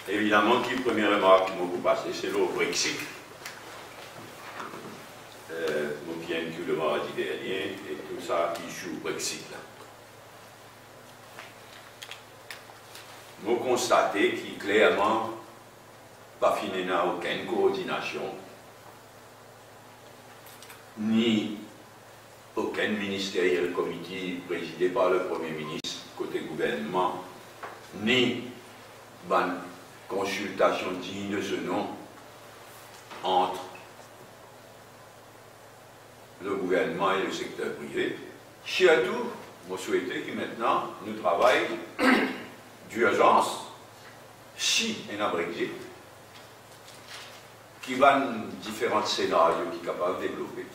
Évidemment, qui première remarque qui m'a passé, c'est le Brexit. Mon bien que le mardi dernier, et tout ça qui joue au Brexit. J'ai constaté qu'il clairement pas fini n'a aucune coordination, ni aucun ministériel comité présidé par le Premier ministre côté gouvernement, ni une consultation digne de ce nom entre le gouvernement et le secteur privé. Surtout, je souhaitais que maintenant nous travaillions d'urgence, si il y a un Brexit, qui va différents scénarios qui sont capables de développer.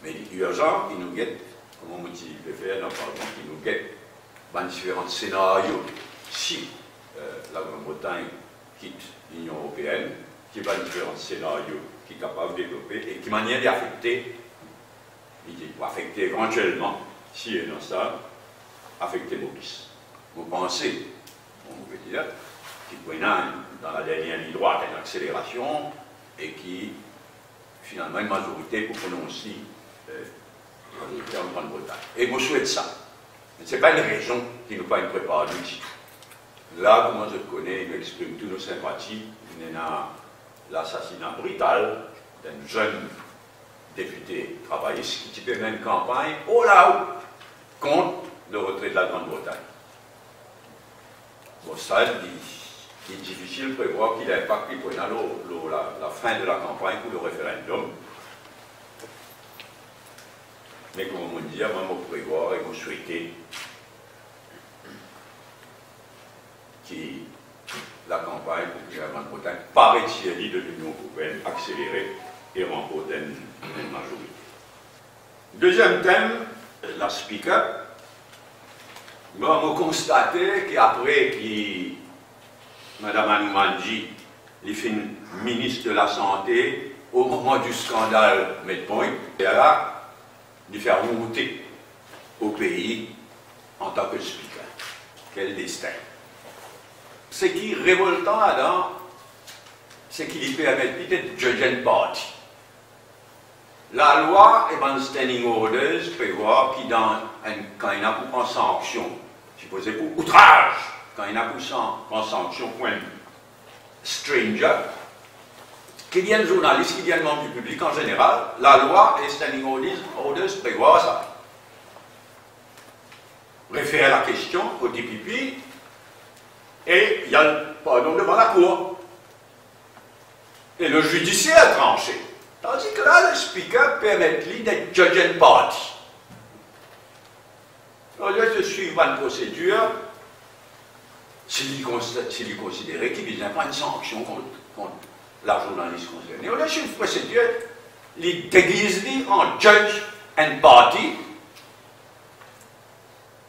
Mais l'urgent, il nous guette, comme on dit, le faire dans le Parlement, il nous guette dans différents scénarios. Si la Grande-Bretagne quitte l'Union européenne, qui va différents scénarios qui sont capables de développer et qui manière d'affecter, il peut affecter éventuellement, si il est dans ça, affecter Maurice. Vous pensez, on peut dire, qu'il peut y avoir dans la dernière ligne droite une accélération et qui, finalement, une majorité pour prononcer en Grande-Bretagne. Et je souhaite ça. Mais ce n'est pas une région qui nous pas une préparation. Là, comment je le connais, il m'exprime toutes nos sympathies. Il y a l'assassinat brutal d'un jeune député travailliste qui fait une campagne au là contre le retrait de la Grande-Bretagne. Bon, ça, il est difficile de prévoir qu'il impacte la fin de la campagne pour le référendum. Mais comme on dit, moi, je prévoir et je souhaiter que la campagne pour que la Grande-Bretagne paraît de l'Union européenne accélérée et remporte une majorité. Deuxième thème, la speaker. Moi, je constate qu'après que Mme Anoumandji, les ministre de la Santé, au moment du scandale Medpoint, elle a de faire monter au pays en tant que speaker. Quel destin. Ce qui est révoltant là-dedans, c'est qu'il permet d'être judge and party. La loi et les standing orders prévoient qu'il quand il y a pour en sanction, supposé pour outrage, quand il y a pour en sanction pour un stranger, qu'il y ait un journaliste, qu'il y ait un membre du public en général, la loi et standing orders prévoient ça. Référer la question au DPP et il y a le pardon devant la cour. Et le judiciaire a tranché. Tandis que là, le speaker permet d'être judge and party. Au lieu de suivre une procédure, s'il considérait qu'il n'y a pas une sanction contre la journaliste concernée, au lieu de suivre une procédure, il déguise en judge and party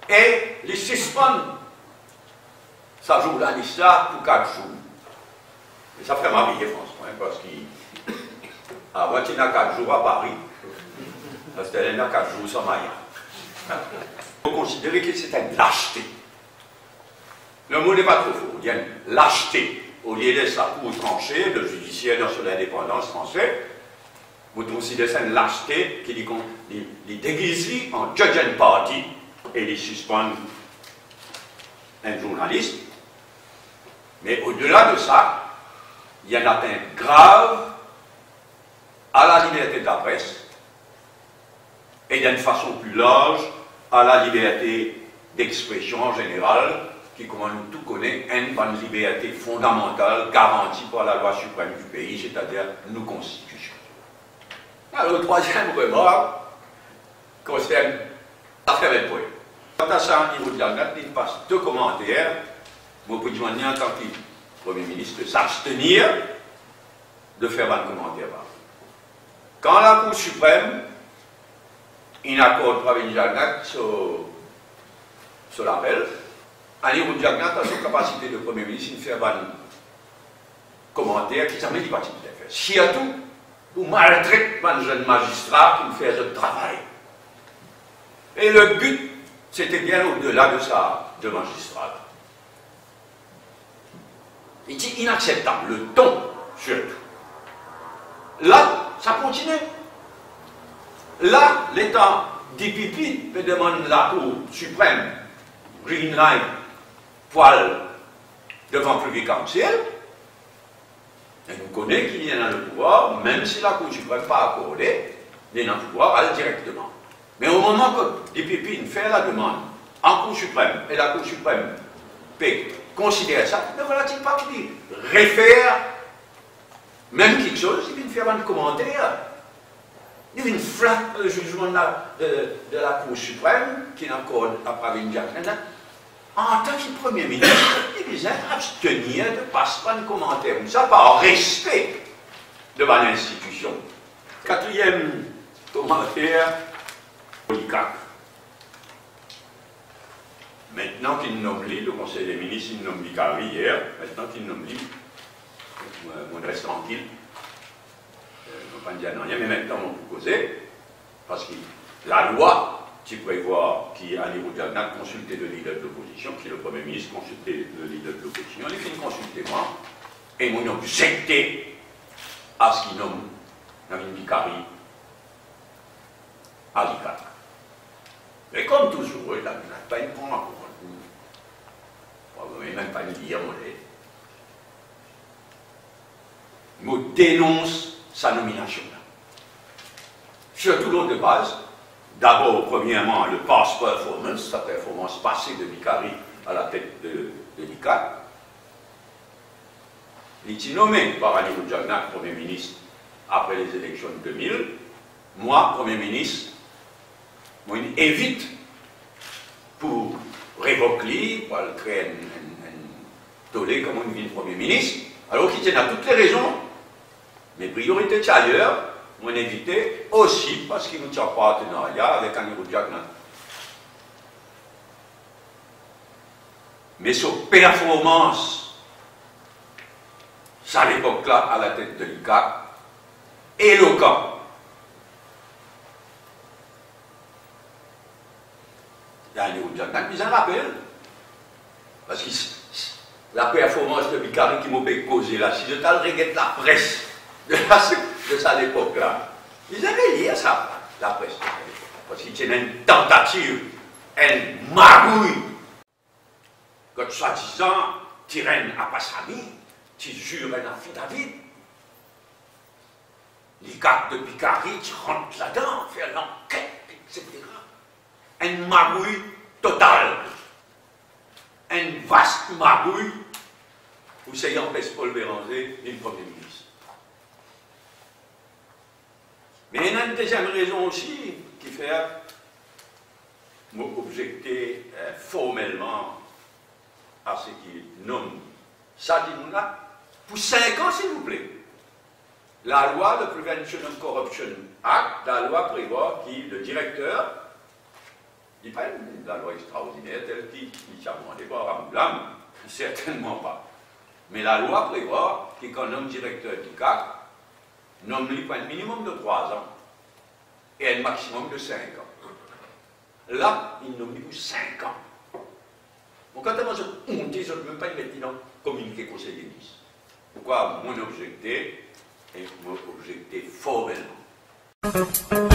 et il suspend sa journaliste là pour 4 jours. Et ça fait m'habiller, François, parce qu'avant qu'il y a 4 jours à Paris, parce qu'elle y a 4 jours sans Maya. Il faut considérer que c'est une lâcheté. Le mot n'est pas trop faux, il y a une lâcheté. Au lieu de ça pour trancher, le judiciaire dans son indépendance français, vous considérez ça une lâcheté qui déguise en judge and party et il suspend un journaliste. Mais au-delà de ça, il y a une atteinte grave à la liberté de la presse et d'une façon plus large à la liberté d'expression en général, qui, comme nous tous connaissons, est une liberté fondamentale garantie par la loi suprême du pays, c'est-à-dire nos constitutions. Alors, troisième remarque concerne l'affaire Medpoint. Quant à ça, au niveau de la note, il passe 2 commentaires. Moi, je peux demander en tant que Premier ministre de s'abstenir de faire un commentaire. Quand la Cour suprême accorde Pravin Jagnat sur l'appel, Ali Jagnat a sa capacité de Premier ministre de faire un commentaires qui s'amènent du parti de faire. Surtout, vous maltraitez un jeune magistrat qui fait ce travail. Et le but, c'était bien au-delà de ça, de magistrat. Il dit inacceptable, le ton, surtout. Là, ça continue. Là, l'État DPP me demande la Cour suprême, Green Line, poil, devant Privy Council. Et nous connaissons qu'il y en a le pouvoir, même si la Cour suprême n'a pas accordé, il y en a le pouvoir, aller directement. Mais au moment que DPP fait la demande en Cour suprême, et la Cour suprême considère ça, ne voilà-t-il pas qu'il réfère même quelque chose, il vient faire un commentaire. Il vient flatter le jugement de la Cour suprême, qui n'accorde après une Jackson. En tant que Premier ministre, il vient abstenir de passer un commentaire comme ça, par respect devant l'institution. Quatrième commentaire, Polycarpe. Maintenant qu'il nomme le Conseil des ministres, il nomme Vicari hier, maintenant qu'il nomme on reste tranquille. On ne va pas dire rien, mais maintenant on peut causer, parce que la loi qui prévoit qu'Annie Roudjagna consulter le leader de l'opposition, qui est le Premier ministre, consulter le leader de l'opposition, il fait consulter moi, et mon objecté à ce qu'il nomme Navin Vicari à l'ICAC. Mais comme toujours, il n'a pas une grande accord. Il n'a même pas une dire, moi dénonce sa nomination. Surtout l'autre de base, d'abord, premièrement, le past performance, sa performance passée de Vicari à la tête de l'ICAC. Il est nommé par Annie Roudjagna, Premier ministre, après les élections de 2000. Moi, Premier ministre, moi, il évite pour révoquer, pour créer un tollé comme on dit Premier ministre, alors qu'il tient à toutes les raisons. Mes priorités ailleurs, on évité aussi parce qu'il nous tient partenariat avec Annie Roudjagna. Mais sur performance, ça à l'époque-là, à la tête de l'ICAC, éloquent. Annie Roudjagna, mais un rappel, parce que la performance de Vicari qui m'a causé là, si je t'ai regardé la presse, de ça l'époque-là. Ils avaient lié à ça, la presse. Parce qu'il y a une tentative, une magouille, que soi-disant, Tyrène à Passami, qui jure un affidavit. Les gars de Vicari qui rentrent là-dedans, faire l'enquête, etc. Une magouille totale. Une vaste magouille où c'est empêche Paul Béranger du Premier ministre. Mais il y a une deuxième raison aussi qui fait m'objecter formellement à ce qu'il nomme Sadinouna pour 5 ans, s'il vous plaît. La loi, le Prevention of Corruption Act, la loi prévoit que le directeur, il pas la loi extraordinaire telle qu'il a demandé par Ramoulam, certainement pas. Mais la loi prévoit qu'on nomme directeur du CAC, nomme-lui pour un minimum de 3 ans et un maximum de 5 ans. Là, il nomme pour 5 ans. Donc, quand on se honte, je ne peux même pas maintenant communiquer conseil des ministres. Pourquoi mon objectif est mon objectif formellement.